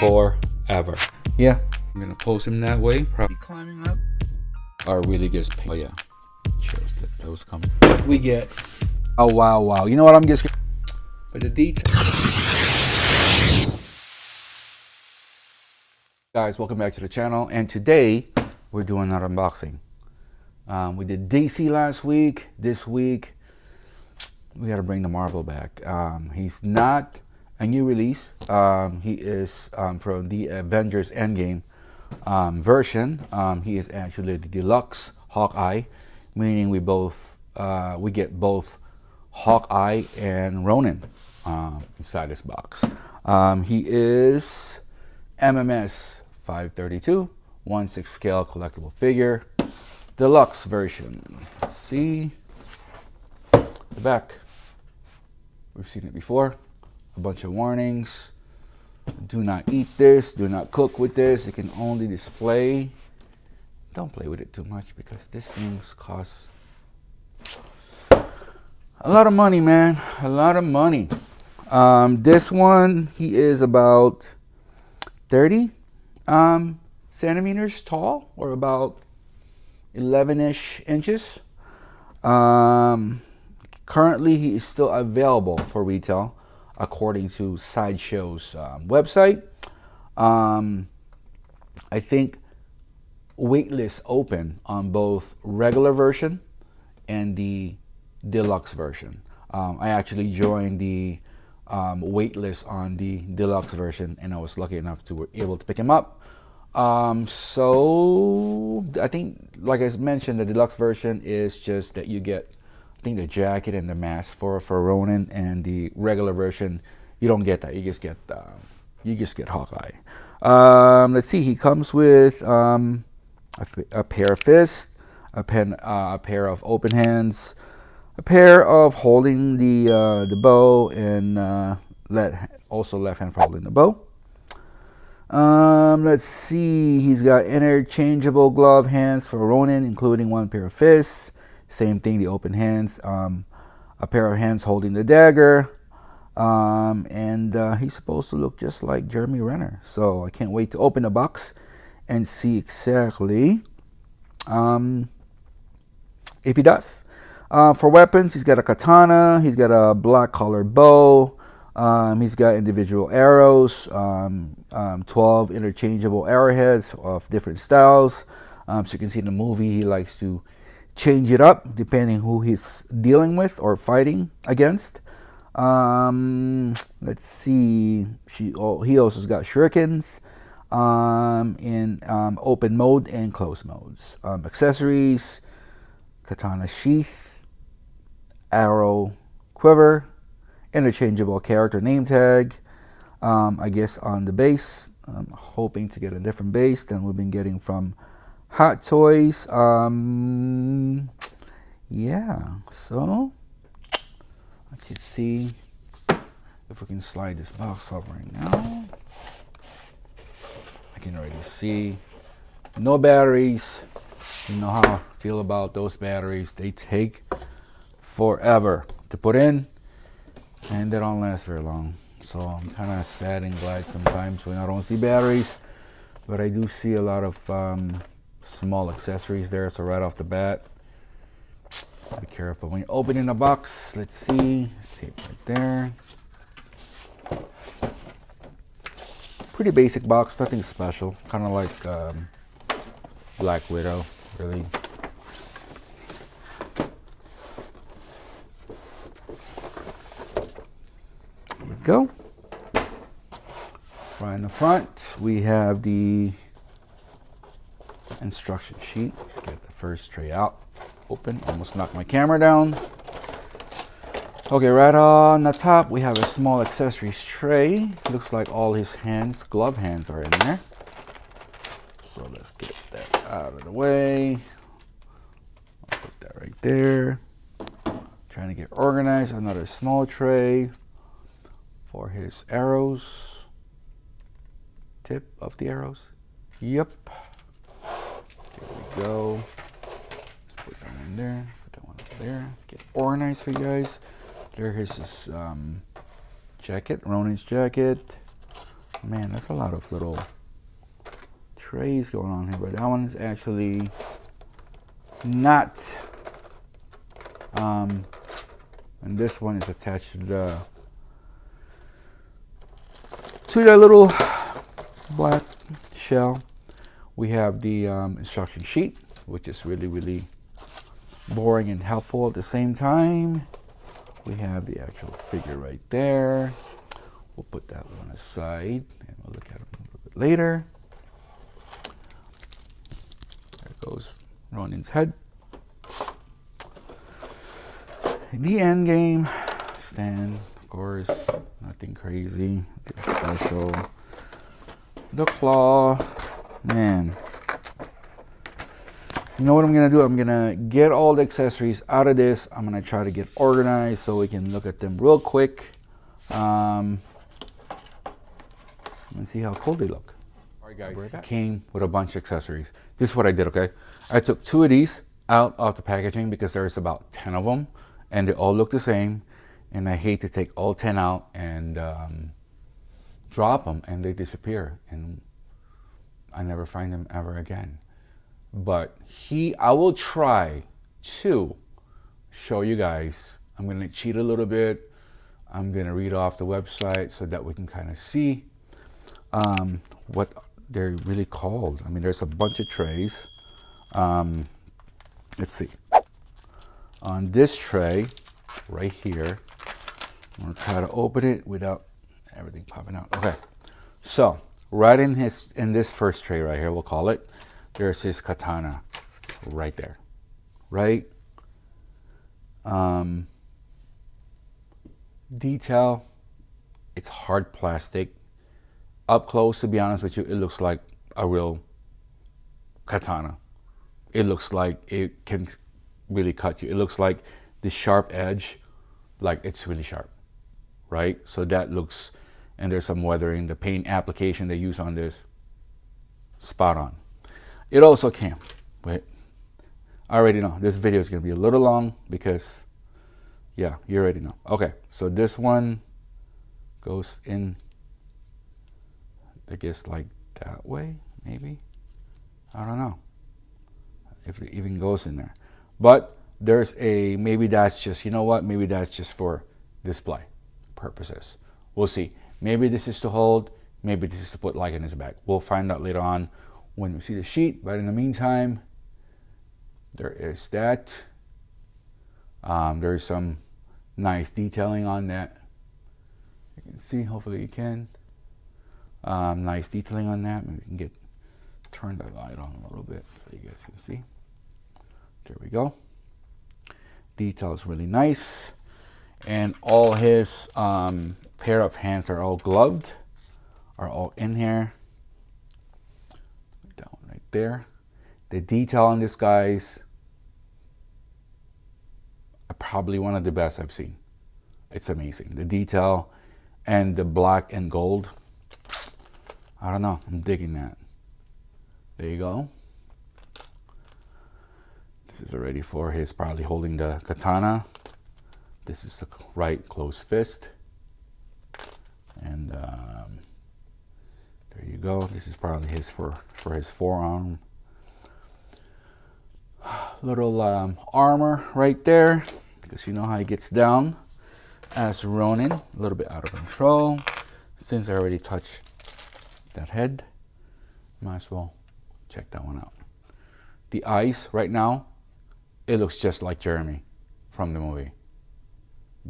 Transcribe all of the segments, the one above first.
forever. Yeah. I'm gonna pose him that way. Probably climbing up. Or really gets. Oh yeah. Shows that was coming. We get. Oh wow. You know what? I'm just. But the details. Guys, welcome back to the channel. And today we're doing another unboxing. We did DC last week. This week we got to bring the Marvel back. He's not a new release. He is from the Avengers Endgame version. He is actually the deluxe Hawkeye, meaning we get both Hawkeye and Ronin inside this box. He is MMS 532, 1/6 scale collectible figure, deluxe version. Let's see the back. We've seen it before. A bunch of warnings. Do not eat this. Do not cook with this. It can only display. Don't play with it too much because this thing's costs a lot of money, man. A lot of money. This one, he is about 30 centimeters tall, or about 11-ish inches. Currently, he is still available for retail, according to Sideshow's website. I think waitlist open on both regular version and the deluxe version. I actually joined the waitlist on the deluxe version, and I was lucky enough to be able to pick him up. So I think, like I mentioned, the deluxe version is just that you get, I think, the jacket and the mask for Ronin, and the regular version you don't get that. You just get Hawkeye. Let's see. He comes with a pair of fists, a pair of open hands, a pair of holding the bow, and also left hand for holding the bow. Let's see. He's got interchangeable glove hands for Ronin, including one pair of fists. Same thing, the open hands. A pair of hands holding the dagger. And he's supposed to look just like Jeremy Renner. So I can't wait to open the box and see exactly if he does. For weapons, he's got a katana. He's got a black colored bow. He's got individual arrows, 12 interchangeable arrowheads of different styles. So you can see in the movie, he likes to change it up depending who he's dealing with or fighting against. Let's see. He also's got shurikens in open mode and closed modes. Accessories: katana sheath, arrow quiver, interchangeable character name tag. I guess on the base, I'm hoping to get a different base than we've been getting from Hot Toys. Yeah, so let's see if we can slide this box up right now. I can already see no batteries. You know how I feel about those batteries. They take forever to put in, and they don't last very long. So I'm kind of sad and glad sometimes when I don't see batteries, but I do see a lot of small accessories there. So right off the bat, be careful when you're opening the box. Let's see, tape right there. Pretty basic box, nothing special. Kind of like Black Widow, really. There we go. Right in the front, we have the instruction sheet. Let's get the first tray out. Open. Almost knocked my camera down. Okay, right on the top, we have a small accessories tray. Looks like all his hands, glove hands, are in there. So let's get that out of the way. I'll put that right there. Trying to get organized. Another small tray for his arrows. Tip of the arrows. Yep. There we go. Let's put that in there. Put that one up there. Let's get organized for you guys. There's his jacket, Ronin's jacket. Man, that's a lot of little trays going on here, but that one is actually not. And this one is attached to the little black shell. We have the instruction sheet, which is really boring and helpful at the same time. We have the actual figure right there. We'll put that one aside and we'll look at it a little bit later. There goes Ronin's head. The Endgame stand, of course, nothing crazy, nothing special. The claw, man. You know what I'm gonna do? I'm gonna get all the accessories out of this. I'm gonna try to get organized so we can look at them real quick. And see how cool they look. All right, guys, it came with a bunch of accessories. This is what I did, okay? I took 2 of these out of the packaging because there's about 10 of them and they all look the same. And I hate to take all 10 out and drop them and they disappear and I never find them ever again. But I will try to show you guys. I'm gonna cheat a little bit. I'm gonna read off the website so that we can kind of see what they're really called. I mean, there's a bunch of trays. Let's see. On this tray, right here, I'm gonna try to open it without everything popping out. Okay, so right in this first tray right here, we'll call it, there's his katana right there, right? Detail, it's hard plastic. Up close, to be honest with you, it looks like a real katana. It looks like it can really cut you. It looks like the sharp edge, like it's really sharp, right? So that looks, and there's some weathering. The paint application they use on this, spot on. It also came, wait, I already know this video is gonna be a little long because, yeah, you already know. Okay, so this one goes in, I guess like that way, maybe. I don't know if it even goes in there. But there's a, maybe that's just, you know what, maybe that's just for display purposes. We'll see. Maybe this is to hold, maybe this is to put like in his bag. We'll find out later on when we see the sheet. But in the meantime, there is that. There's some nice detailing on that. You can see, hopefully you can. Nice detailing on that. Maybe we can turn the light on a little bit so you guys can see. There we go. Detail is really nice. And all his pair of hands are all gloved, are all in here. That one right there. The detail on this, guys, probably one of the best I've seen. It's amazing. The detail and the black and gold. I don't know. I'm digging that. There you go. This is already for his probably holding the katana. This is the right closed fist. And there you go. This is probably his for his forearm. Little armor right there, because you know how he gets down as Ronin. A little bit out of control. Since I already touched that head, might as well check that one out. The eyes right now, it looks just like Jeremy from the movie.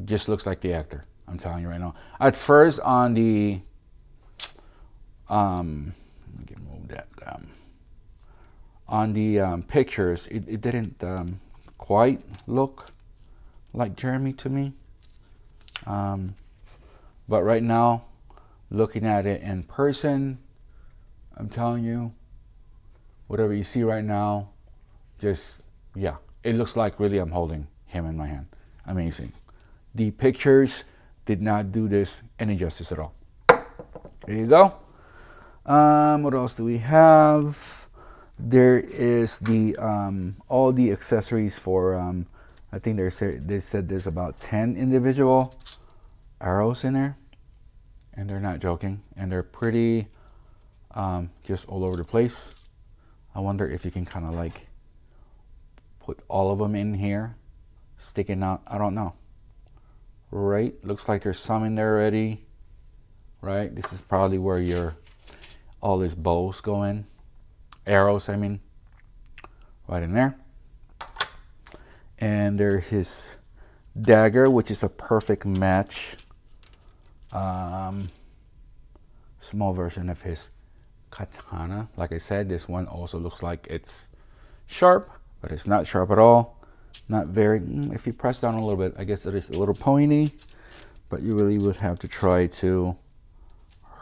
Just looks like the actor. I'm telling you right now. At first on the let me move that on the pictures, it didn't quite look like Jeremy to me. But right now, looking at it in person, I'm telling you, whatever you see right now, just, yeah, it looks like really I'm holding him in my hand. Amazing. The pictures did not do this any justice at all. There you go. What else do we have? There is the all the accessories for I think they said there's about 10 individual arrows in there. and they're not joking, and they're pretty just all over the place. I wonder if you can kind of like put all of them in here, sticking out. I don't know. Right, looks like there's some in there already. Right, this is probably where your all these bows go in, arrows I mean, right in there. And there's his dagger, which is a perfect match. Small version of his katana. Like I said, this one also looks like it's sharp, but it's not sharp at all. Not very, if you press down a little bit, I guess it is a little pointy, but you really would have to try to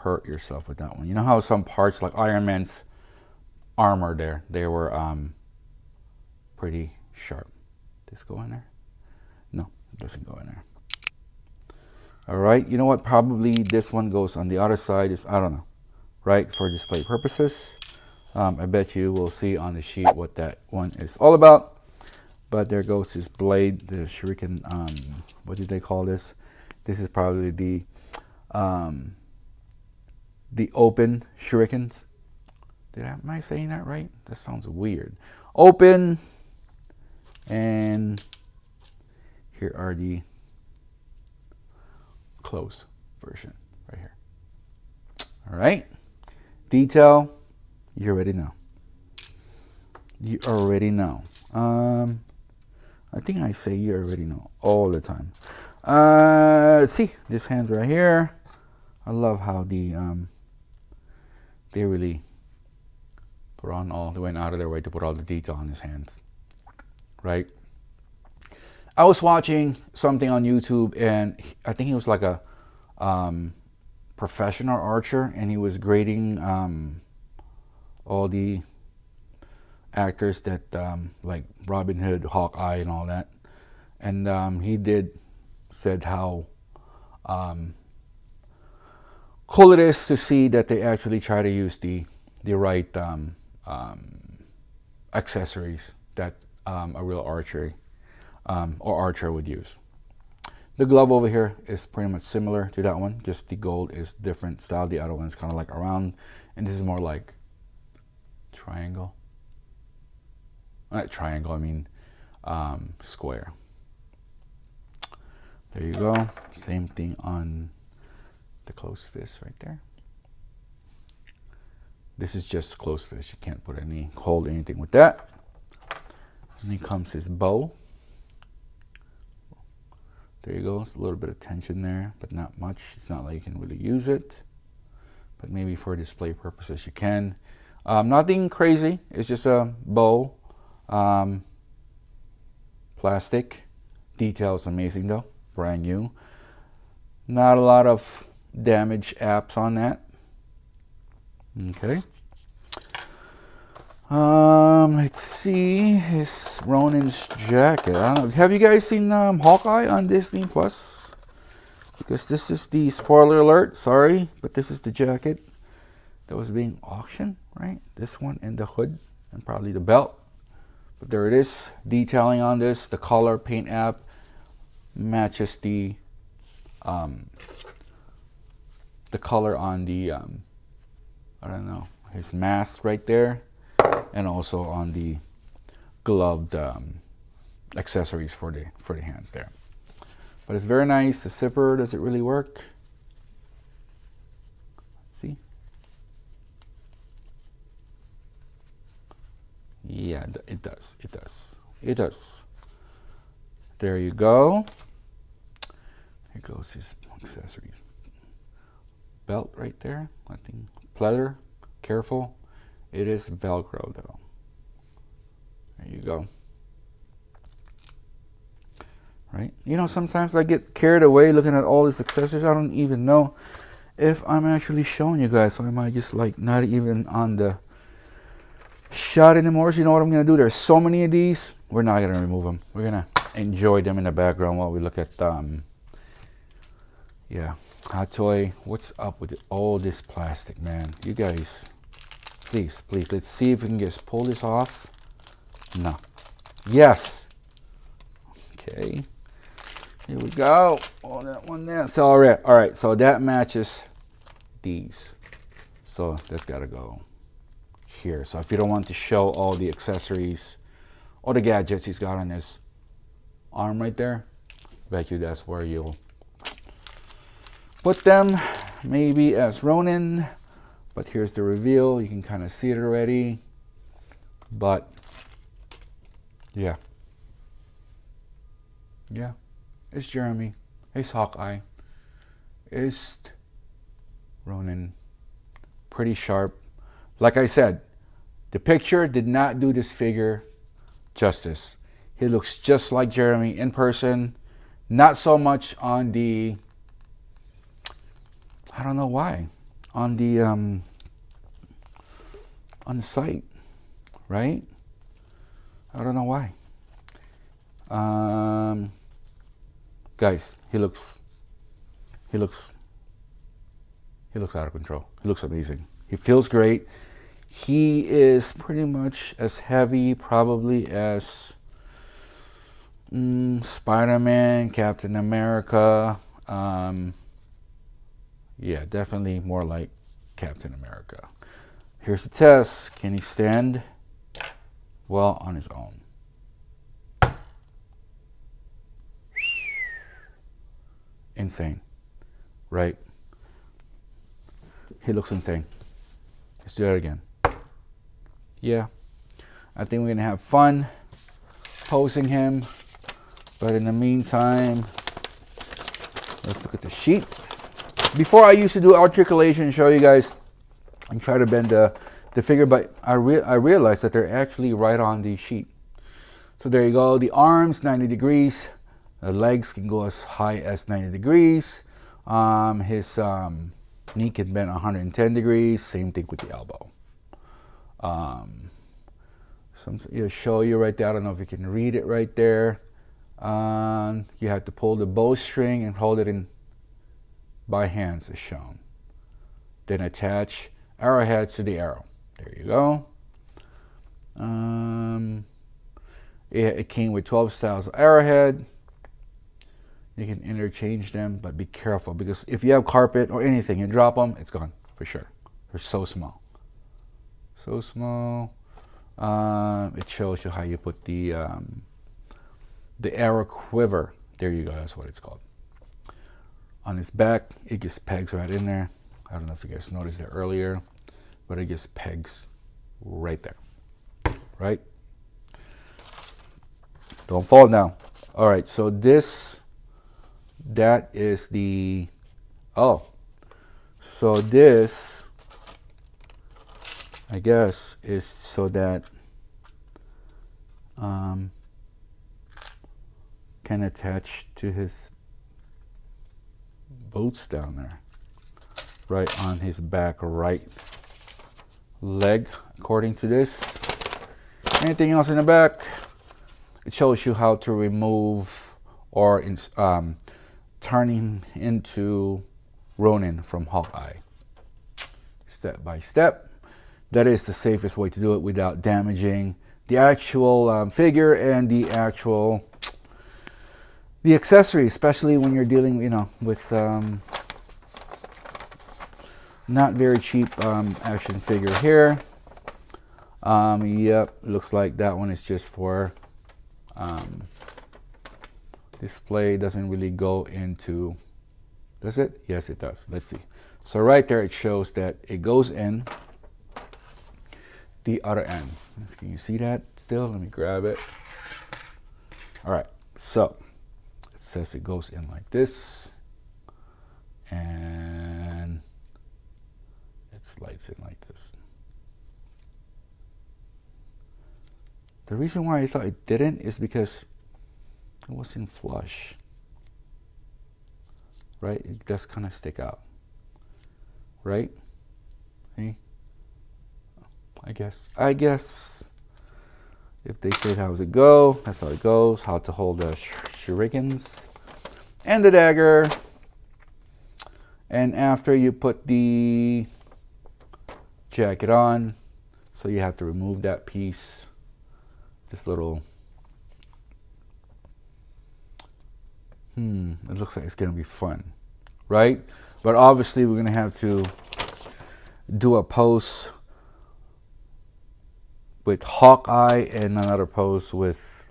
hurt yourself with that one. You know how some parts like Iron Man's armor there, they were pretty sharp. This go in there? No, it doesn't go in there. All right, you know what? Probably this one goes on the other side. I don't know, right? For display purposes. I bet you will see on the sheet what that one is all about. But there goes his blade, the shuriken. What did they call this? This is probably the open shurikens. Am I saying that right? That sounds weird. Open, and here are the closed version right here. All right, detail. You already know. You already know. I think I say you already know all the time. Let's see, this hand's right here. I love how they really put on all, they went out of their way to put all the detail on his hands, right? I was watching something on YouTube, and I think he was like a professional archer, and he was grading all the actors that like Robin Hood, Hawkeye, and all that. And he said how cool it is to see that they actually try to use the right accessories that a real archer would use. The glove over here is pretty much similar to that one, just the gold is different style. The other one is kind of like around, and this is more like triangle. Not triangle, I mean square. There you go. Same thing on the closed fist right there. This is just closed fist. You can't put hold anything with that. And then comes his bow. There you go. It's a little bit of tension there, but not much. It's not like you can really use it, but maybe for display purposes you can. Nothing crazy. It's just a bow. Plastic. Details amazing though. Brand new. Not a lot of damage apps on that. Okay. Let's see his Ronin's jacket. I don't know. Have you guys seen Hawkeye on Disney Plus? Because this is the spoiler alert. Sorry, but this is the jacket that was being auctioned, right? This one and the hood and probably the belt. But there it is. Detailing on this. The color paint app matches the color on the I don't know, his mask right there, and also on the gloved accessories for the hands there. But it's very nice. The zipper, does it really work? Let's see. Yeah, it does. It does. It does. There you go. Here goes his accessories. Belt right there. I think pleather. Careful. It is Velcro though. There you go. Right? You know, sometimes I get carried away looking at all these accessories. I don't even know if I'm actually showing you guys. So I might just like not even on the shot anymore. So you know what I'm going to do? There's so many of these. We're not going to remove them. We're going to enjoy them in the background while we look at yeah, hot toy. What's up with all this plastic, man? You guys, please, let's see if we can just pull this off. No. Yes. Okay. Here we go. Oh, that one there. So all right. So that matches these. So that's got to go here. So if you don't want to show all the accessories or the gadgets he's got on his arm right there, bet you that's where you'll put them, maybe as Ronin. But here's the reveal. You can kind of see it already. But yeah, it's Jeremy, it's Hawkeye, it's Ronin. Pretty sharp. Like I said, the picture did not do this figure justice. He looks just like Jeremy in person. Not so much on the, I don't know why, on the site, right? I don't know why. Guys, he looks out of control. He looks amazing. He feels great. He is pretty much as heavy probably as Spider-Man, Captain America. Yeah, definitely more like Captain America. Here's the test. Can he stand well on his own? Insane, right? He looks insane. Let's do that again. Yeah, I think we're gonna have fun posing him, but in the meantime, let's look at the sheet. Before, I used to do articulation and show you guys and try to bend the figure, but I realized that they're actually right on the sheet. So there you go. The arms 90 degrees. The legs can go as high as 90 degrees. His knee can bend 110 degrees. Same thing with the elbow. It'll show you right there. I don't know if you can read it right there. You have to pull the bowstring and hold it in by hands as shown. Then attach arrowheads to the arrow. There you go. It came with 12 styles of arrowhead. You can interchange them, but be careful because if you have carpet or anything, you drop them, it's gone for sure. They're so small. So small. It shows you how you put the arrow quiver. There you go, that's what it's called. On his back, it just pegs right in there. I don't know if you guys noticed that earlier, but it just pegs right there, right? Don't fall now. All right, so that is the, so this, I guess, is so that can attach to his boots down there, right on his back right leg, according to this. Anything else in the back? It shows you how to remove or turn him into Ronin from Hawkeye. Step by step. That is the safest way to do it without damaging the actual figure and the accessory, especially when you're dealing, with not very cheap action figure here. Yep, looks like that one is just for display. Doesn't really go into, does it? Yes, it does. Let's see. So right there, it shows that it goes in the other end. Can you see that still? Let me grab it. All right, so it says it goes in like this, and it slides in like this. The reason why I thought it didn't is because it wasn't flush, right? It does kind of stick out, right? See? I guess if they said how does it go, that's how it goes. How to hold the shurikens and the dagger. And after you put the jacket on, so you have to remove that piece, this little, it looks like it's gonna be fun, right? But obviously we're gonna have to do a post with Hawkeye and another post with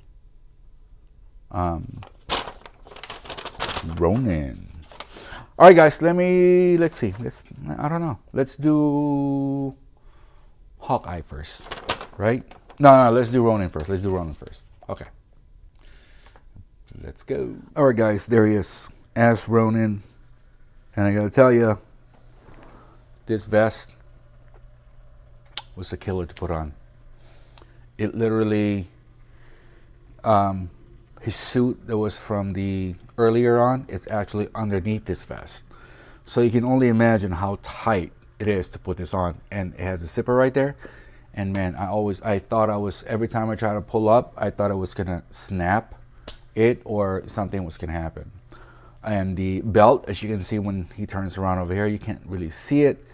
Ronin. All right, guys. Let's see. I don't know. Let's do Hawkeye first, right? No. Let's do Ronin first. Okay. Let's go. All right, guys. There he is, as Ronin, and I gotta tell you, this vest was a killer to put on. It literally, his suit that was from the earlier on, it's actually underneath this vest. So you can only imagine how tight it is to put this on. And it has a zipper right there. And man, I thought every time I try to pull up, I thought it was gonna snap it or something was gonna happen. And the belt, as you can see when he turns around over here, you can't really see it,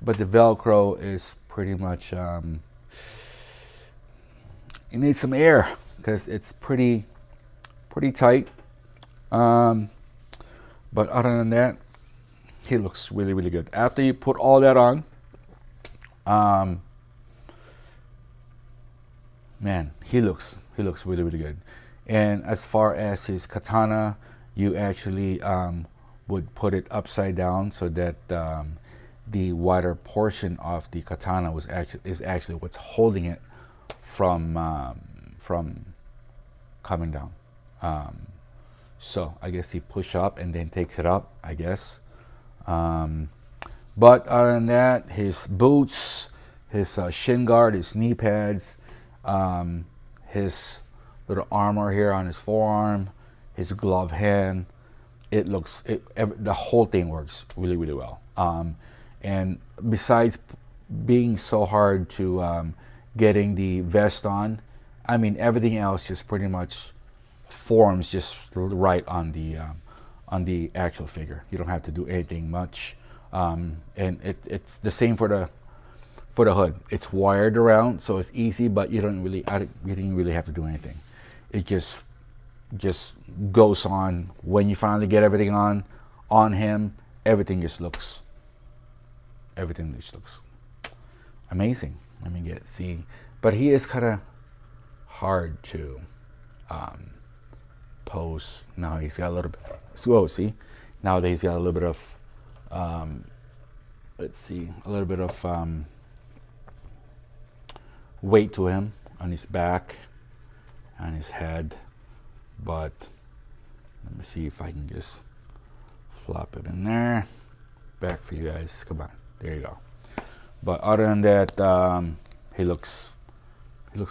but the Velcro is pretty much, it needs some air because it's pretty tight. But other than that, he looks really, really good. After you put all that on, man, he looks really, really good. And as far as his katana, you actually would put it upside down so that the wider portion of the katana is actually what's holding it from coming down. So I guess he push up and then takes it up, I guess. But other than that, his boots, his shin guard, his knee pads, his little armor here on his forearm, his glove hand, the whole thing works really, really well. And besides being so hard to getting the vest on, I mean, everything else just pretty much forms just right on the actual figure. You don't have to do anything much. And it's the same for the hood. It's wired around, so it's easy, but you didn't really have to do anything. It just goes on. When you finally get everything on him, everything just looks amazing. Let me see. But he is kind of hard to pose. Now he's got a little bit. So see, now that he's got a little bit of weight to him on his back, on his head. But let me see if I can just flop it in there. Back for you guys. Come on, there you go. But other than that, he looks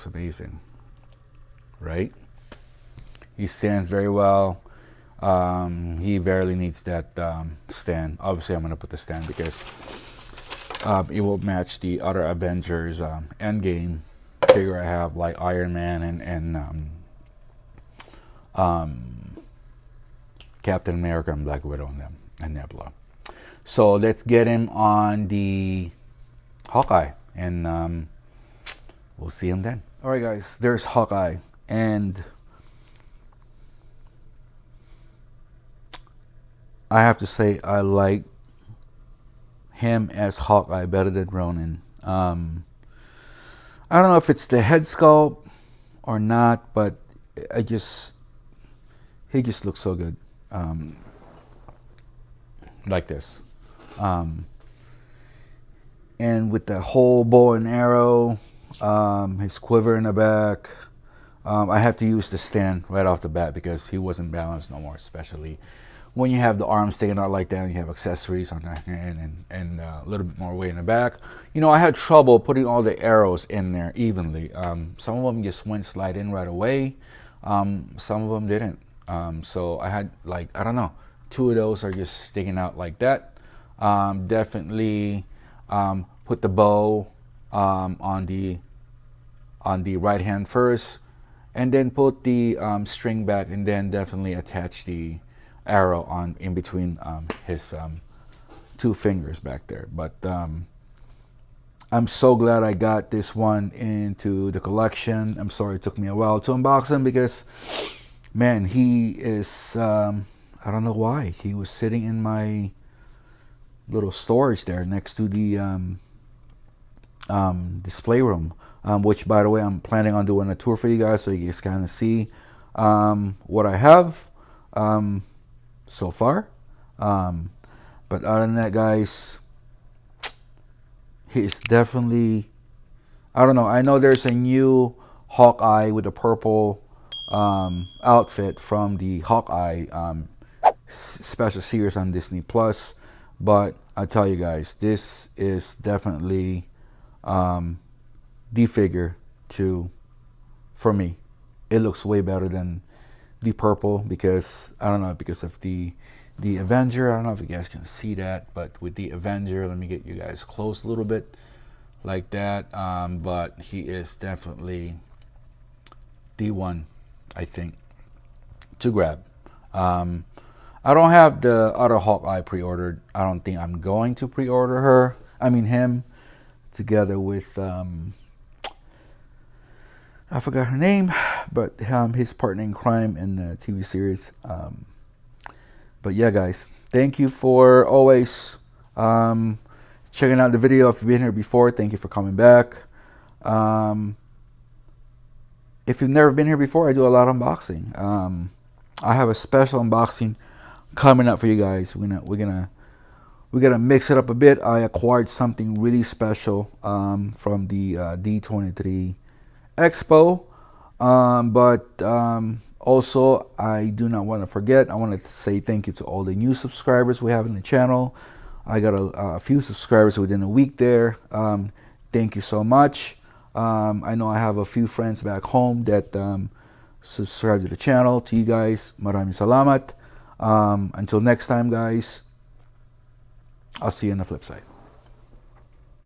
amazing, right? He stands very well. He barely needs that stand. Obviously, I'm gonna put the stand because it will match the other Avengers Endgame figure I have, like Iron Man and Captain America and Black Widow and Nebula. So let's get him on the Hawkeye, and we'll see him then. All right, guys, there's Hawkeye, and I have to say I like him as Hawkeye better than Ronin. I don't know if it's the head sculpt or not, but he just looks so good, like this. And with the whole bow and arrow, his quiver in the back, I have to use the stand right off the bat because he wasn't balanced no more, especially when you have the arms sticking out like that and you have accessories on the hand and a little bit more weight in the back. You know, I had trouble putting all the arrows in there evenly. Some of them just went slide in right away. Some of them didn't. So I had, like, I don't know, 2 of those are just sticking out like that. Definitely put the bow on the right hand first, and then put the string back, and then definitely attach the arrow on in between his 2 fingers back there. But I'm so glad I got this one into the collection. I'm sorry it took me a while to unbox him because, man, he is I don't know why he was sitting in my little storage there next to the display room, which, by the way, I'm planning on doing a tour for you guys so you guys kind of see what I have so far. But other than that, guys, he's definitely, I don't know. I know there's a new Hawkeye with a purple outfit from the Hawkeye special series on Disney Plus, but I tell you guys, this is definitely the figure for me. It looks way better than the purple because I don't know, because of the Avenger. I don't know if you guys can see that, but with the Avenger, let me get you guys close a little bit like that. But he is definitely the one, I think, to grab. I don't have the other Hawkeye pre-ordered. I don't think I'm going to pre-order her. I mean him, together with I forgot her name, but his partner in crime in the TV series. But yeah, guys, thank you for always checking out the video. If you've been here before, thank you for coming back. If you've never been here before, I do a lot of unboxing. I have a special unboxing coming up for you guys. We're gonna mix it up a bit. I acquired something really special from the D23 Expo, but also I do not want to forget. I want to say thank you to all the new subscribers we have in the channel. I got a few subscribers within a week there. Thank you so much. I know I have a few friends back home that subscribe to the channel. To you guys, maraming salamat. Until next time, guys, I'll see you on the flip side.